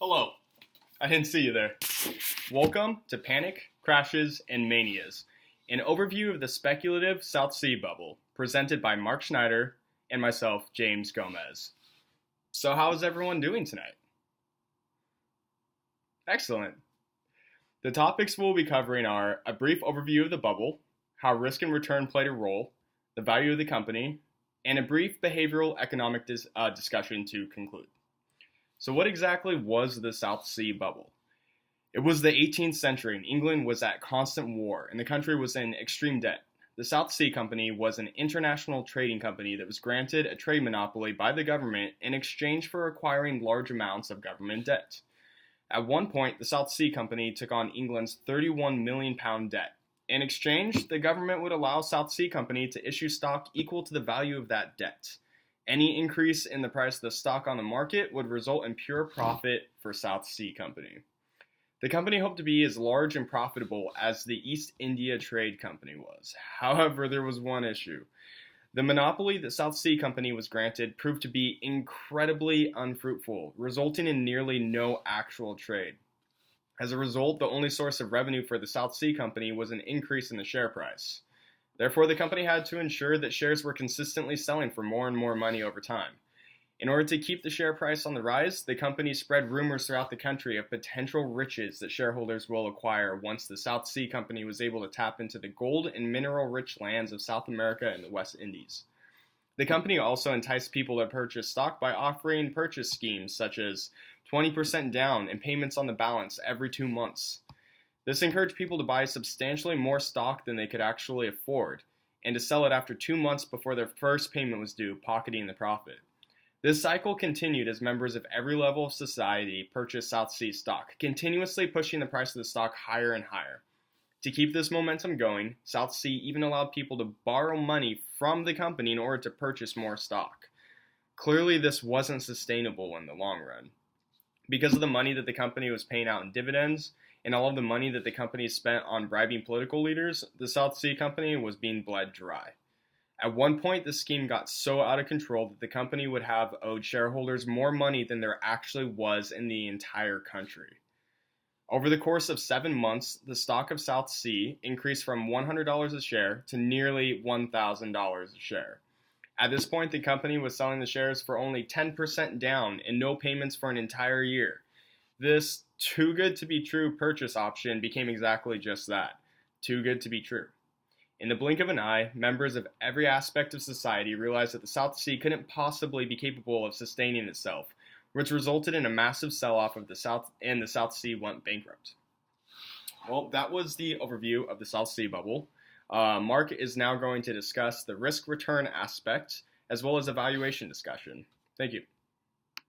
Hello. I didn't see you there. Welcome to Panic, Crashes, and Manias, an overview of the speculative South Sea bubble, presented by Mark Schneider and myself, James Gomez. So how is everyone doing tonight? Excellent. The topics we'll be covering are a brief overview of the bubble, how risk and return played a role, the value of the company, and a brief behavioral economic discussion to conclude. So what exactly was the South Sea bubble? It was the 18th century and England was at constant war and the country was in extreme debt. The South Sea Company was an international trading company that was granted a trade monopoly by the government in exchange for acquiring large amounts of government debt. At one point, the South Sea Company took on England's £31 million debt. In exchange, the government would allow South Sea Company to issue stock equal to the value of that debt. Any increase in the price of the stock on the market would result in pure profit for South Sea Company. The company hoped to be as large and profitable as the East India Trade Company was. However, there was one issue. The monopoly that South Sea Company was granted proved to be incredibly unfruitful, resulting in nearly no actual trade. As a result, the only source of revenue for the South Sea Company was an increase in the share price. Therefore, the company had to ensure that shares were consistently selling for more and more money over time. In order to keep the share price on the rise, the company spread rumors throughout the country of potential riches that shareholders will acquire once the South Sea Company was able to tap into the gold and mineral-rich lands of South America and the West Indies. The company also enticed people to purchase stock by offering purchase schemes such as 20% down and payments on the balance every 2 months. This encouraged people to buy substantially more stock than they could actually afford, and to sell it after 2 months before their first payment was due, pocketing the profit. This cycle continued as members of every level of society purchased South Sea stock, continuously pushing the price of the stock higher and higher. To keep this momentum going, South Sea even allowed people to borrow money from the company in order to purchase more stock. Clearly, this wasn't sustainable in the long run. Because of the money that the company was paying out in dividends, and all of the money that the company spent on bribing political leaders, the South Sea Company was being bled dry. At one point, the scheme got so out of control that the company would have owed shareholders more money than there actually was in the entire country. Over the course of 7 months, the stock of South Sea increased from $100 a share to nearly $1,000 a share. At this point, the company was selling the shares for only 10% down and no payments for an entire year. This too good to be true purchase option became exactly just that, too good to be true. In the blink of an eye, members of every aspect of society realized that the South Sea couldn't possibly be capable of sustaining itself, which resulted in a massive sell-off of the South, and the South Sea went bankrupt. Well, that was the overview of the South Sea bubble. Mark is now going to discuss the risk-return aspect as well as a valuation discussion. Thank you.